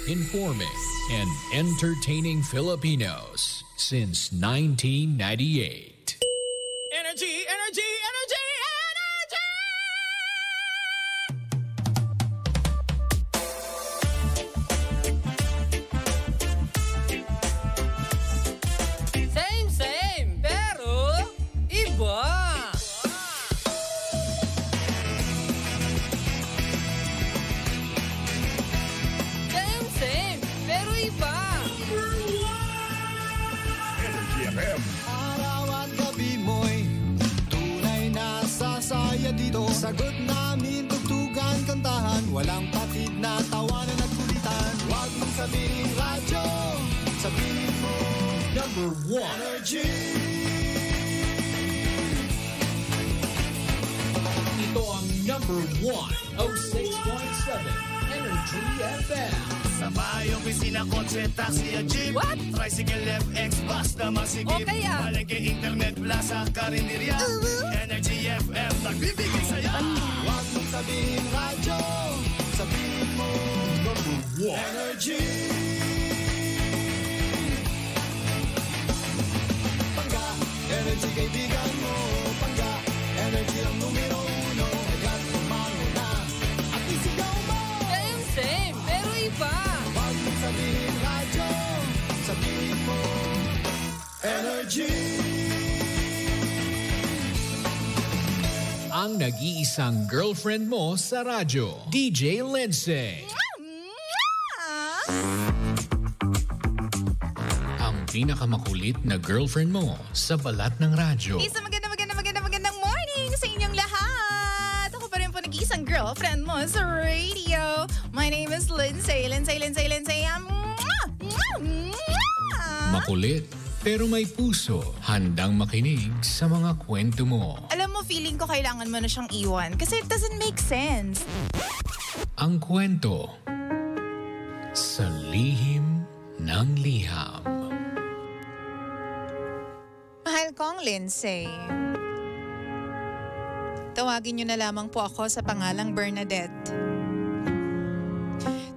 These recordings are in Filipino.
informing and entertaining Filipinos since 1998. Energy, energy, energy, energy! Same, pero iba. Same, pero iba. Energy FM. Araw at gabi mo'y tunay na sasaya dito. Sagot namin, tugtugan, kantahan, walang patid na tawanan at kulitan. Huwag mong sabihin radyo, sabihin mo number one. Energy. Ito ang number 106.7 Energy FM. Sa bahay, opisina, kotse, taxi at jeep. What? Tricycle, FX, bus na masigip. O kaya? Palengke, internet, plaza, karinderya. Energy FM, nagbibigay sa'yo. Huwag mong sabihin radyo, sabihin mo number one. Energy. Pangga, energy kaibigan mo. Pangga, energy ang numero uno. Agad pumano na at isigaw mo. Same, pero iba. Huwag mong sabihin radyo, sabihin mo energy. Ang nag-iisang girlfriend mo sa radyo, DJ Lindsay. Ang pinakamakulit na girlfriend mo sa balat ng radyo. Isang magandang morning sa inyong lahat. Ako pa rin po nag-iisang girlfriend mo sa radio. My name is Lindsay. Makulit, pero may puso. Handang makinig sa mga kwento mo. Alam mo, feeling ko kailangan mo na siyang iwan kasi it doesn't make sense. Ang kwento sa lihim ng liham. Mahal kong Lindsay. Tawagin niyo na lamang po ako sa pangalang Bernadette.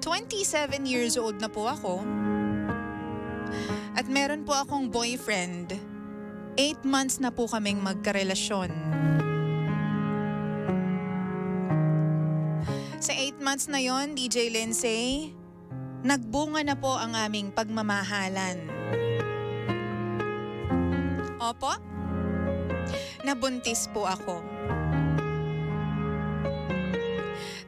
27 years old na po ako. At meron po akong boyfriend. 8 months na po kaming magkarelasyon. Sa 8 months na yon, DJ Lindsay, nagbunga na po ang aming pagmamahalan. Opo, nabuntis po ako.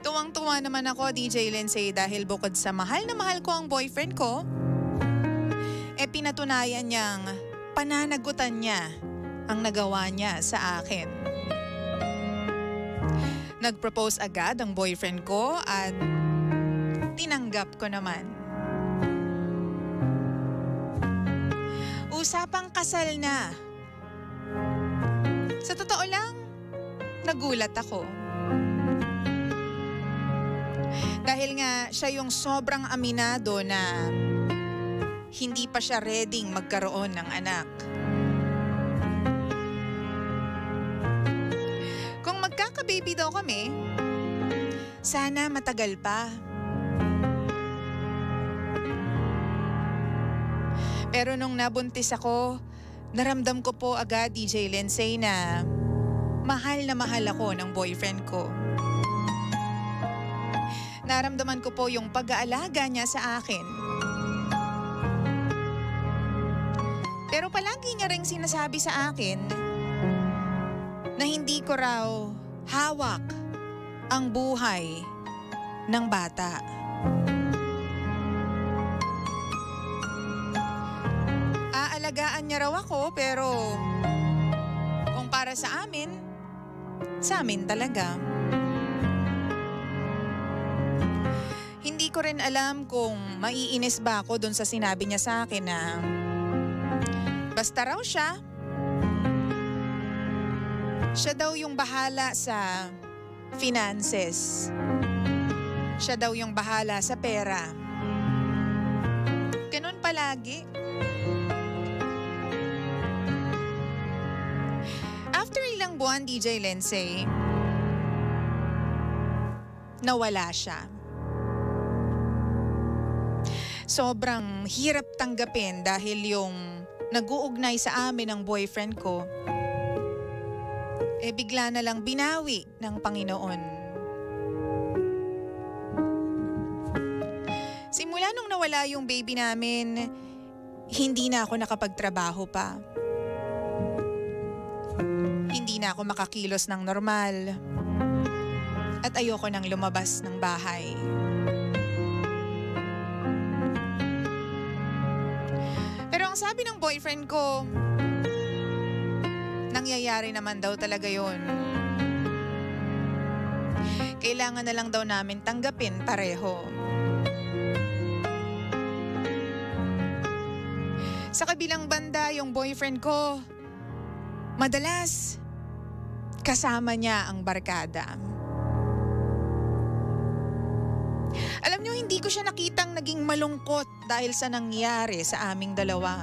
Tuwang-tuwa naman ako, DJ Lindsay, dahil bukod sa mahal na mahal ko ang boyfriend ko, pinatunayan niyang pananagutan niya ang nagawa niya sa akin. Nag-propose agad ang boyfriend ko at tinanggap ko naman. Usapang kasal na. Sa totoo lang, nagulat ako. Dahil nga siya yung sobrang aminado na hindi pa siya readyng magkaroon ng anak. Kung magkaka-baby daw kami, sana matagal pa. Pero nung nabuntis ako, naramdam ko po agad, DJ Lindsay, na mahal ako ng boyfriend ko. Naramdaman ko po yung pag-aalaga niya sa akin. Pero palagi niya ring sinasabi sa akin na hindi ko raw hawak ang buhay ng bata. Aalagaan niya raw ako, pero kung para sa amin talaga. Hindi ko rin alam kung maiinis ba ako dun sa sinabi niya sa akin na basta raw siya daw yung bahala sa finances. Siya daw yung bahala sa pera. Ganun palagi. After ilang buwan, DJ Lindsay, nawala siya. sobrang hirap tanggapin dahil yung nag-uugnay sa amin ng boyfriend ko, bigla na lang binawi ng Panginoon. Simula nung nawala yung baby namin, hindi na ako nakapagtrabaho pa. Hindi na ako makakilos ng normal. At ayoko nang lumabas ng bahay. Pero ang sabi ng boyfriend ko, nangyayari naman daw talaga yun. Kailangan na lang daw namin tanggapin pareho. Sa kabilang banda, yung boyfriend ko, madalas kasama niya ang barkada. Alam niyo, hindi ko siya nakitang naging malungkot dahil sa nangyari sa aming dalawa.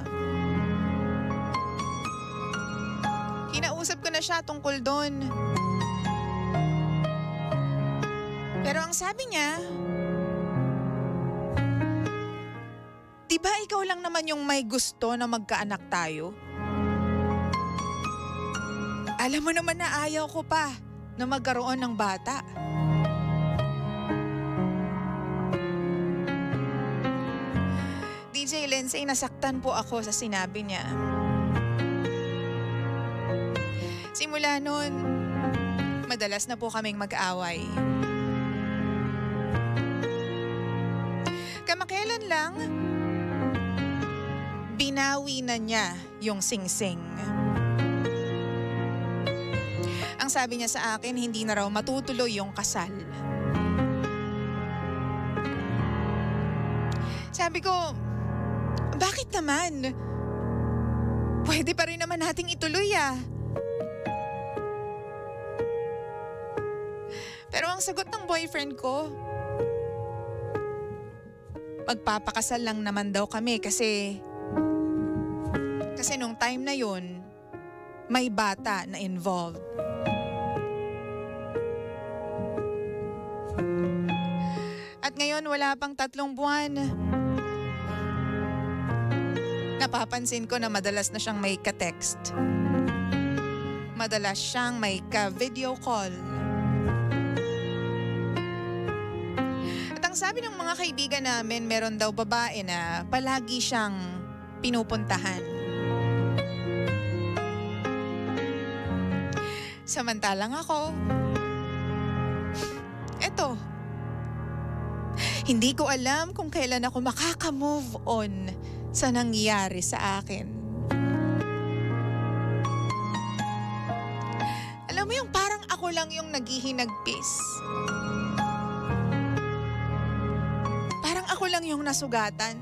Kinausap ko na siya tungkol doon. Pero ang sabi niya, di ba ikaw lang naman yung may gusto na magkaanak tayo? Alam mo naman na ayaw ko pa na magkaroon ng bata. DJ Lindsay, nasaktan po ako sa sinabi niya. Simula nun, madalas na po kaming mag-away. Kamakailan lang, binawi na niya yung singsing. Ang sabi niya sa akin, hindi na raw matutuloy yung kasal. Sabi ko, bakit naman? Pwede pa rin naman nating ituloy ah. Pero ang sagot ng boyfriend ko, magpapakasal lang naman daw kami kasi nung time na yun, may bata na involved. At ngayon wala pang 3 buwan. Napapansin ko na madalas na siyang may ka-text. Madalas siyang may ka-video call. At ang sabi ng mga kaibigan namin, meron daw babae na palagi siyang pinupuntahan. Samantalang ako, eto, hindi ko alam kung kailan ako makaka-move on sa nangyari sa akin. Alam mo yung parang ako lang yung naghihinagpis. Parang ako lang yung nasugatan.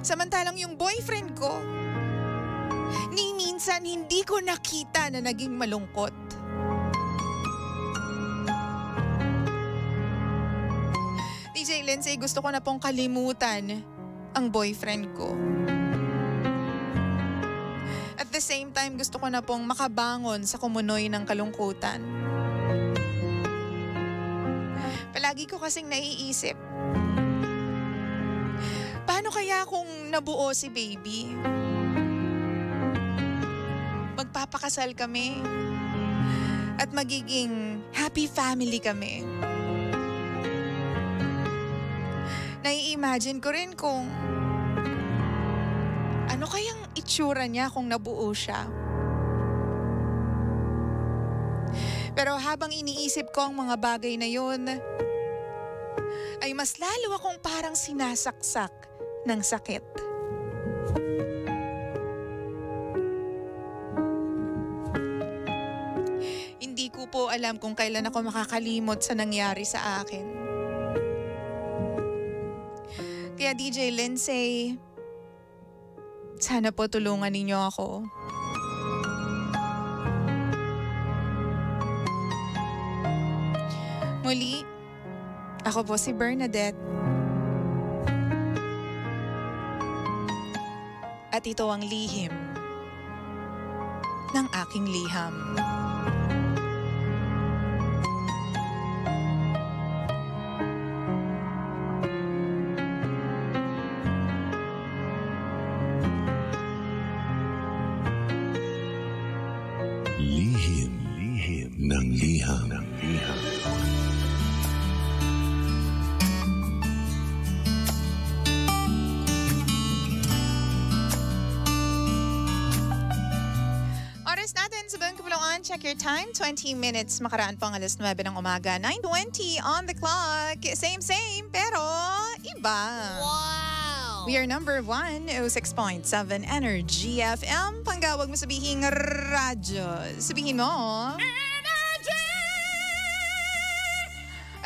Samantalang yung boyfriend ko, ni minsan hindi ko nakita na naging malungkot. DJ Lindsay, gusto ko na pong kalimutan ang boyfriend ko. At the same time, gusto ko na pong makabangon sa kumunoy ng kalungkutan. Palagi ko kasing naiisip, paano kaya kung nabuo si baby? Magpapakasal kami at magiging happy family kami. Nai-imagine ko rin kung ano kayang itsura niya kung nabuo siya. Pero habang iniisip ko ang mga bagay na yun, ay mas lalo akong parang sinasaksak ng sakit. Hindi ko po alam kung kailan ako makakalimot sa nangyari sa akin. Kaya DJ Lindsay, sana po tulungan ninyo ako. Muli, ako po si Bernadette. At ito ang lihim ng aking liham. Lihim ng liham. Oras natin sa Bang Kapuluan. Check your time. 20 minutes. Makaraan pang alas 9 ng umaga. 9:20 on the clock. Same, pero iba. Wow! We are number 106.7 Energy FM. Panggawag mo sabihin radyo. Sabihin mo. Energy!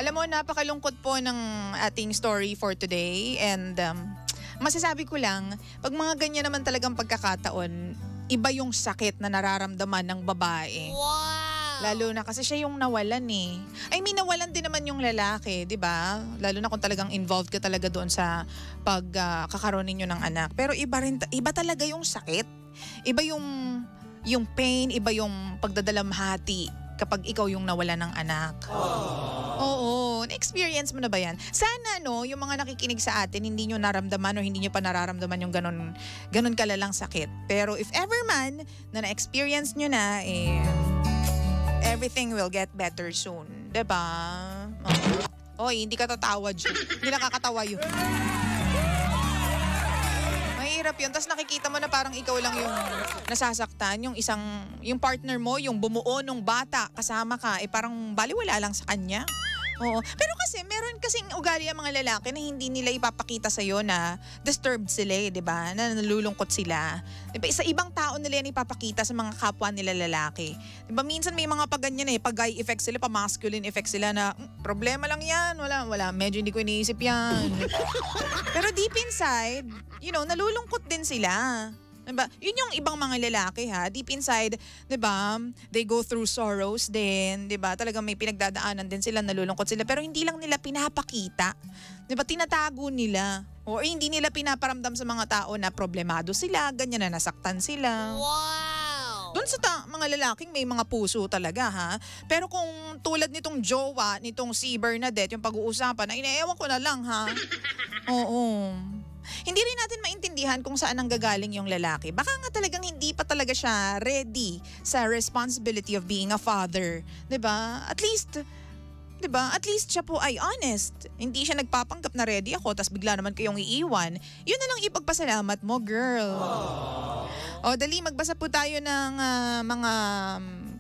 Alam mo, napakalungkot po ng ating story for today. And masasabi ko lang, pag mga ganyan naman talagang pagkakataon, iba yung sakit na nararamdaman ng babae. Wow! Lalo na kasi siya yung nawalan eh. I mean, nawalan din naman yung lalaki, di ba? Lalo na kung talagang involved ka talaga doon sa pagkakaroon ninyo ng anak. Pero iba talaga yung sakit. Iba yung pain, iba yung pagdadalamhati kapag ikaw yung nawalan ng anak. Oo, na-experience mo na ba yan? Sana yung mga nakikinig sa atin, hindi nyo naramdaman o hindi nyo pa nararamdaman yung ganun kalalang sakit. Pero if ever man na na-experience nyo na, everything will get better soon. Diba? Oy, hindi ka tatawa dyan. Hindi nakakatawa yun. Mahirap yun. Tapos nakikita mo na parang ikaw lang yung nasasaktan. Yung partner mo, yung bumuo nung bata, kasama ka, parang baliwala lang sa kanya. Oo. Pero kasi, meron kasing ugali ang mga lalaki na hindi nila ipapakita sa'yo na disturbed sila, di ba? Na nalulungkot sila. Diba? Sa ibang tao nila yan ipapakita sa mga kapwa nila lalaki. Diba? Minsan may mga paganyan pag-guy effect sila, pa-masculine effect sila na, problema lang yan, wala, medyo hindi ko iniisip yan. Pero deep inside, nalulungkot din sila. Diba? Yun yung ibang mga lalaki deep inside, diba? They go through sorrows din, diba? Talagang may pinagdadaanan din sila, nalulungkot sila, pero hindi lang nila pinapakita. Diba? Tinatago nila. O hindi nila pinaparamdam sa mga tao na problemado sila, ganyan na nasaktan sila. Wow! Doon sa mga lalaking may mga puso talaga Pero kung tulad nitong jowa, nitong si Bernadette, yung pag-uusapan, na inaewan ko na lang Oo. Hindi rin natin maintindihan kung saan ang gagaling yung lalaki. Baka nga talagang hindi pa talaga siya ready sa responsibility of being a father. 'Di ba? At least siya po ay honest. Hindi siya nagpapanggap na ready ako tapos bigla naman kayong iiwan. Yun na lang ipagpasalamat mo, girl. O dali, magbasa po tayo ng mga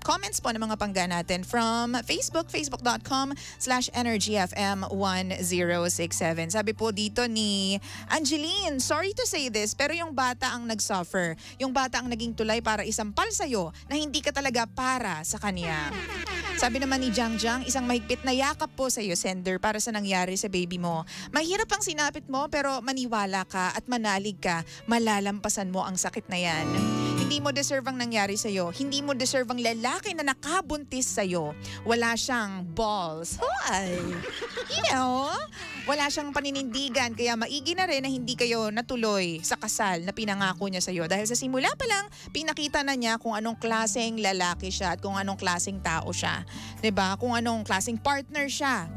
comments po ng mga pangga natin from Facebook, facebook.com/energyfm1067. Sabi po dito ni Angeline, sorry to say this, pero yung bata ang nagsuffer. Yung bata ang naging tulay para isampal sa'yo na hindi ka talaga para sa kanya. Sabi naman ni Jang, isang mahigpit na yakap po sa'yo, sender, para sa nangyari sa baby mo. Mahirap ang sinapit mo, pero maniwala ka at manalig ka, malalampasan mo ang sakit na yan. Hindi mo deserve ang nangyari sa'yo. Hindi mo deserve ang lalaki na nakabuntis sa'yo. Wala siyang balls. Hoy! Wala siyang paninindigan. Kaya maigi na rin na hindi kayo natuloy sa kasal na pinangako niya sa'yo. Dahil sa simula pa lang, pinakita na niya kung anong klaseng lalaki siya at kung anong klaseng tao siya. 'Di ba? Kung anong klaseng partner siya.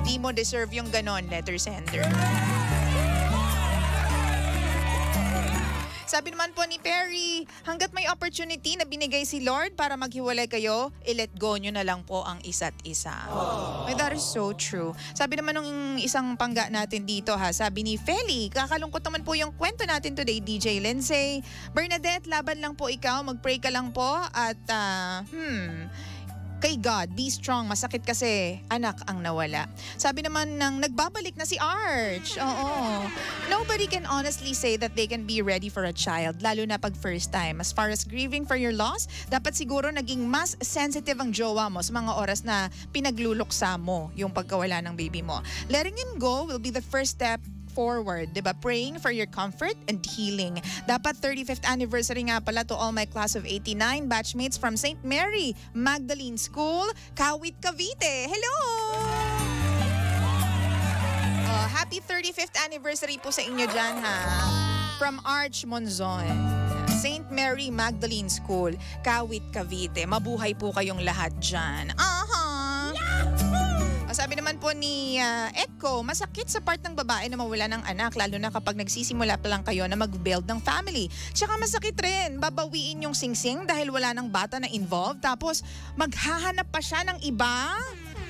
Hindi mo deserve yung ganon, letter sender. Sabi naman po ni Perry, hanggat may opportunity na binigay si Lord para maghiwalay kayo, i-let go nyo na lang po ang isa't isa. That is so true. Sabi naman nung isang pangga natin dito sabi ni Feli, kakalungkot naman po yung kwento natin today, DJ Lindsay. Bernadette, laban lang po ikaw, mag-pray ka lang po at kay God, be strong. Masakit kasi anak ang nawala. Sabi naman ng nagbabalik na si Arch. Oo. Nobody can honestly say that they can be ready for a child, lalo na pag first time. As far as grieving for your loss, dapat siguro naging mas sensitive ang jowa mo sa mga oras na pinagluluksa mo yung pagkawala ng baby mo. Letting him go will be the first step forward, diba? Praying for your comfort and healing. Dapat 35th anniversary nga pala to all my class of 89 batchmates from St. Mary Magdalene School, Kawit, Cavite. Hello! Happy 35th anniversary po sa inyo dyan From Arch Monzon, St. Mary Magdalene School, Kawit, Cavite. Mabuhay po kayong lahat dyan. Sabi naman po ni Echo, masakit sa part ng babae na mawala ng anak, lalo na kapag nagsisimula pa lang kayo na mag-build ng family. Tsaka masakit rin, babawiin yung singsing dahil wala ng bata na involved, tapos maghahanap pa siya ng iba.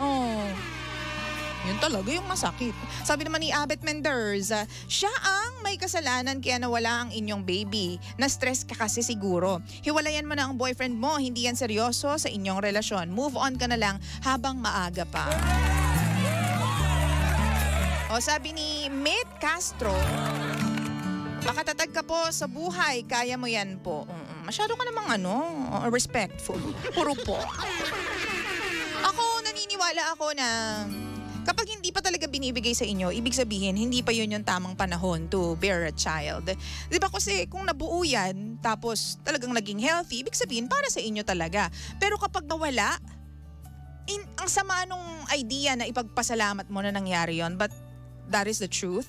Oh, yun talaga yung masakit. Sabi naman ni Abet Menders, siya ang may kasalanan kaya nawala ang inyong baby. Na-stress ka kasi siguro. Hiwalayan mo na ang boyfriend mo, hindi yan seryoso sa inyong relasyon. Move on ka na lang habang maaga pa. O sabi ni Mate Castro, makatatag ka po sa buhay, kaya mo yan po. Masyado ka namang respectful. Puro po. Ako, naniniwala ako na kapag hindi pa talaga binibigay sa inyo, ibig sabihin, hindi pa yun yung tamang panahon to bear a child. Di ba kasi kung nabuo yan, tapos talagang naging healthy, ibig sabihin para sa inyo talaga. Pero kapag nawala, ang sama nung idea na ipagpasalamat mo na nangyari yon, but that is the truth.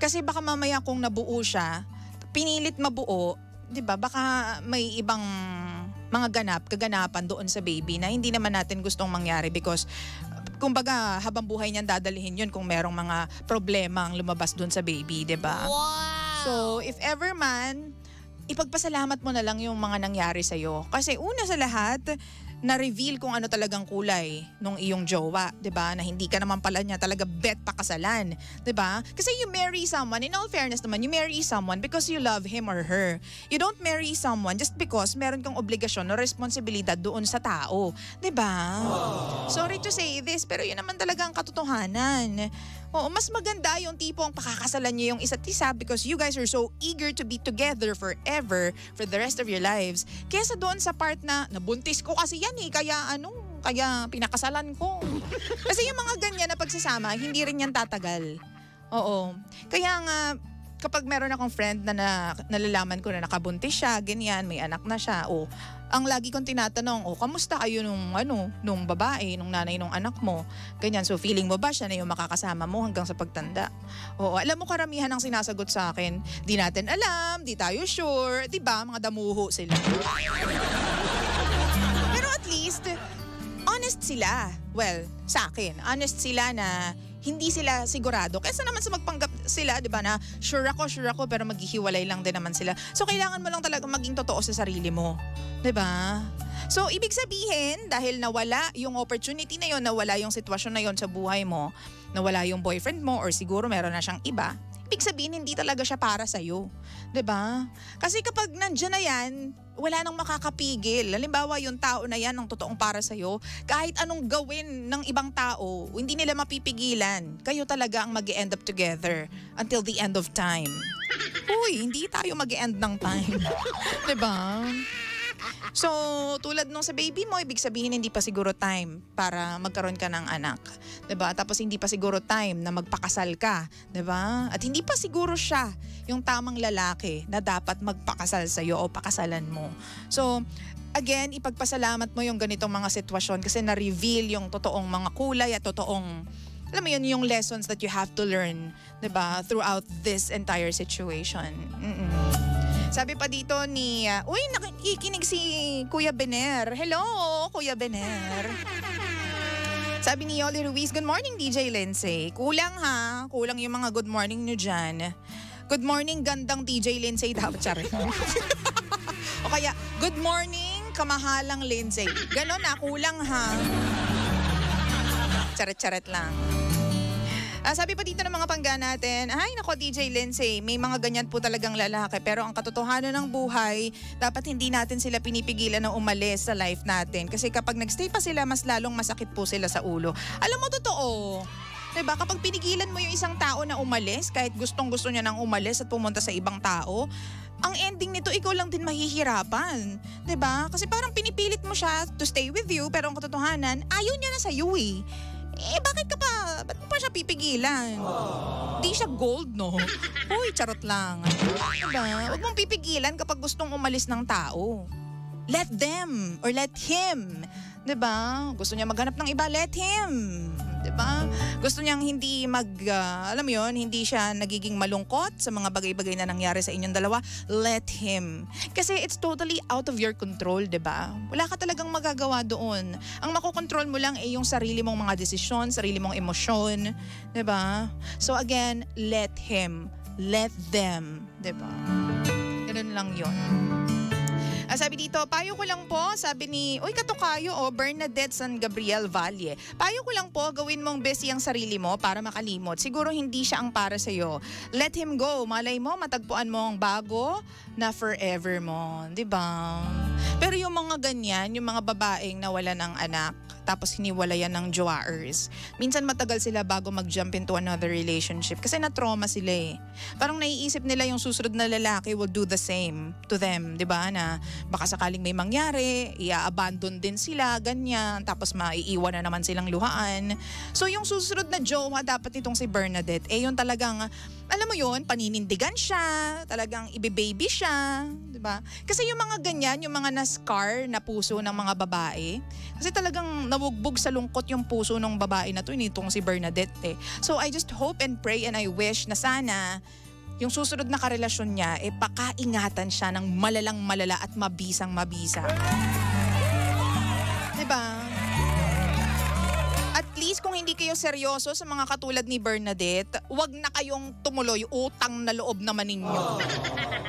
Kasi baka mamaya kung nabuo siya, pinilit mabuo, di ba, baka may ibang mga kaganapan doon sa baby na hindi naman natin gustong mangyari because kumbaga, habang buhay niyan dadalhin yun kung merong mga problema ang lumabas dun sa baby, diba? Wow! So, if ever man, ipagpasalamat mo na lang yung mga nangyari sa'yo. Kasi una sa lahat, na-reveal kung ano talagang kulay nung iyong jowa, 'di ba? Na hindi ka naman pala niya talaga bet pakasalan, 'di ba? Kasi you marry someone, in all fairness naman, you marry someone because you love him or her. You don't marry someone just because meron kang obligasyon o responsibilidad doon sa tao, 'di ba? Sorry to say this, pero yun naman talaga ang katotohanan. Oo, mas maganda yung tipong pakakasalan niyo yung isa't isa because you guys are so eager to be together forever for the rest of your lives. Kesa doon sa part na nabuntis ko kasi yan kaya pinakasalan ko. Kasi yung mga ganyan na pagsasama, hindi rin yan tatagal. Oo. Kaya nga, kapag meron akong friend na nalalaman ko na nakabuntis siya, ganyan, may anak na siya, ang lagi kong tinatanong, kamusta kayo nung babae, nung nanay nung anak mo? Ganyan, so feeling mo ba siya na yung makakasama mo hanggang sa pagtanda? Oo, alam mo karamihan ang sinasagot sa akin, di natin alam, di tayo sure, di ba? Mga damuho sila. Pero at least, honest sila. Well, sa akin, honest sila na hindi sila sigurado. Kaysa naman sa magpanggap sila, di ba, na sure ako, pero maghihiwalay lang din naman sila. So, kailangan mo lang talaga maging totoo sa sarili mo. Di ba? So, ibig sabihin, dahil nawala yung opportunity na yon, nawala yung sitwasyon na yon sa buhay mo, nawala yung boyfriend mo, or siguro meron na siyang iba, ibig sabihin, hindi talaga siya para sa'yo. 'Di ba? Kasi kapag nandiyan na yan, wala nang makakapigil. Halimbawa, yung tao na yan ang totoong para sa'yo, kahit anong gawin ng ibang tao, hindi nila mapipigilan. Kayo talaga ang mag-end up together until the end of time. Uy, hindi tayo mag-end ng time. 'Di ba? So, tulad nung sa baby mo, ibig sabihin hindi pa siguro time para magkaroon ka ng anak. 'Di ba? Tapos hindi pa siguro time na magpakasal ka, 'di ba? At hindi pa siguro siya yung tamang lalaki na dapat magpakasal sa iyo o pakasalan mo. So, again, ipagpasalamat mo yung ganitong mga sitwasyon kasi na-reveal yung totoong mga kulay at totoong, alam mo yun, yung lessons that you have to learn, 'di ba, throughout this entire situation. Sabi pa dito ni, nakikinig si Kuya Bener. Hello, Kuya Bener. Sabi ni Yoli Ruiz, good morning DJ Lindsay. Kulang yung mga good morning nyo dyan. Good morning, gandang DJ Lindsay. Dapat charin. O kaya, good morning, kamahalang Lindsay. Ganon kulang Charet-charet lang. Sabi pa dito ng mga pangga natin, ay nako DJ Lindsay, may mga ganyan po talagang lalaki. Pero ang katotohanan ng buhay, dapat hindi natin sila pinipigilan na umalis sa life natin. Kasi kapag nagstay pa sila, mas lalong masakit po sila sa ulo. Alam mo, totoo. Diba? Kapag pinigilan mo yung isang tao na umalis, kahit gustong-gusto niya nang umalis at pumunta sa ibang tao, ang ending nito, ikaw lang din mahihirapan. Diba? Kasi parang pinipilit mo siya to stay with you, pero ang katotohanan, ayaw niya na sa'yo eh. Bakit ba't mo pa siya pipigilan? Di siya gold, no? Uy, charot lang. Diba? Huwag mong pipigilan kapag gustong umalis ng tao. Let them or let him. Diba? Gusto niya maghanap ng iba, let him. 'Diba? Gusto niyang hindi alam mo yun, hindi siya nagiging malungkot sa mga bagay-bagay na nangyari sa inyong dalawa. Let him. Kasi it's totally out of your control, 'diba? Wala ka talagang magagawa doon. Ang makokontrol mo lang ay yung sarili mong mga desisyon, sarili mong emosyon, 'diba? So again, let him. Let them, 'diba? Ganun lang yun. Sabi dito, payo ko lang po, sabi ni, katukayo, Bernadette San Gabriel Valle. Payo ko lang po, gawin mong busy ang sarili mo para makalimot. Siguro hindi siya ang para sa'yo. Let him go. Malay mo, matagpuan mo ang bago na forever mo. Diba? Pero yung mga ganyan, yung mga babaeng nawala ng anak, tapos hiniwalayan ng jowaers. Minsan matagal sila bago mag-jump into another relationship kasi na-trauma sila eh. Parang naiisip nila yung susunod na lalaki will do the same to them, di ba? Na baka sakaling may mangyari, i-abandon din sila, ganyan, tapos maiiwan na naman silang luhaan. So yung susunod na jowa dapat itong si Bernadette, yung talagang, alam mo yun, paninindigan siya, talagang ibe-baby siya, di ba? Kasi yung mga ganyan, yung mga na-scar na puso ng mga babae, kasi talagang nawugbog sa lungkot yung puso ng babae na to, nitong si Bernadette eh. So I just hope and pray and I wish na sana yung susunod na karelasyon niya, pakaingatan siya ng malalang malala at mabisang mabisa. Diba? At least kung hindi kayo seryoso sa mga katulad ni Bernadette, wag na kayong tumuloy, utang na loob naman ninyo.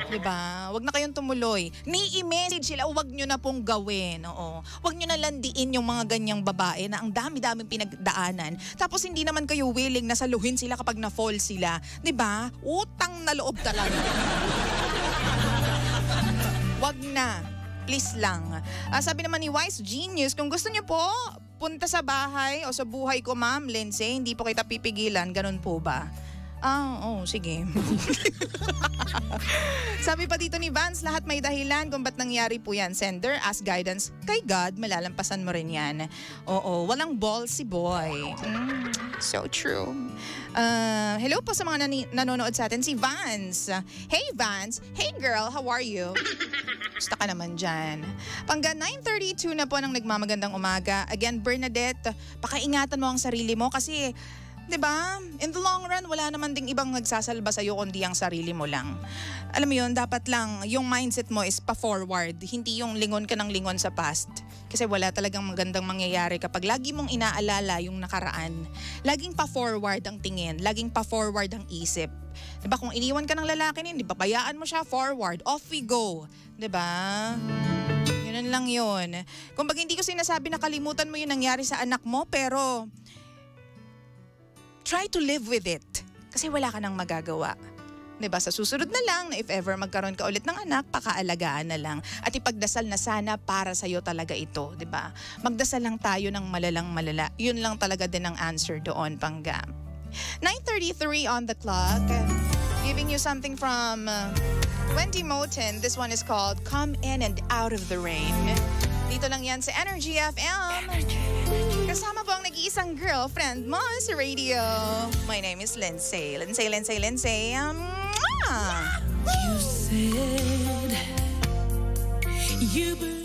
Diba? Wag na kayong tumuloy. Ni-message sila, wag nyo na pong gawin. Oo. Wag nyo na landiin yung mga ganyang babae na ang dami-daming pinagdaanan. Tapos hindi naman kayo willing na saluhin sila kapag na-fall sila. Diba? Utang na loob talaga. Wag na. Please lang. Sabi naman ni Wise Genius, kung gusto nyo po, punta sa bahay o sa buhay ko, Ma'am Lindsay, hindi po kita pipigilan. Ganun po ba? Sige. Sabi pa dito ni Vance, lahat may dahilan kung ba't nangyari po yan. Sender, ask guidance kay God, malalampasan mo rin yan. Oo, walang ball si boy. So true. Hello po sa mga nanonood sa atin, si Vance. Hey Vance, hey girl, how are you? Gusto ka naman dyan. Pangga 9:32 na po ng nagmamagandang umaga. Again, Bernadette, pakaingatan mo ang sarili mo kasi 'di ba? In the long run, wala naman ding ibang nagsasalba sa iyo kundi ang sarili mo lang. Alam mo 'yun, dapat lang yung mindset mo is pa-forward, hindi yung lingon ka ng lingon sa past. Kasi wala talagang magandang mangyayari kapag lagi mong inaalala yung nakaraan. Laging pa-forward ang tingin, laging pa-forward ang isip. 'Di ba? Kung iniwan ka ng lalaki niyan, 'di ba? Bayaan mo siya, forward, off we go. 'Di ba? Yun lang 'yun. Kumbaga hindi ko sinasabi na kalimutan mo yung nangyari sa anak mo, pero try to live with it. Kasi wala ka nang magagawa. Diba? Sa susunod na lang, na if ever magkaroon ka ulit ng anak, pakaalagaan na lang. At ipagdasal na sana para sa'yo talaga ito. Diba? Magdasal lang tayo ng malalang malala. Yun lang talaga din ang answer doon, Pangga. 9:33 on the clock. Giving you something from Wendy Moten. This one is called Come In and Out of the Rain. Dito lang yan sa Energy FM. Kasama po ang nag-iisang girlfriend mo sa radio. My name is Lindsay. Lindsay. You said you believe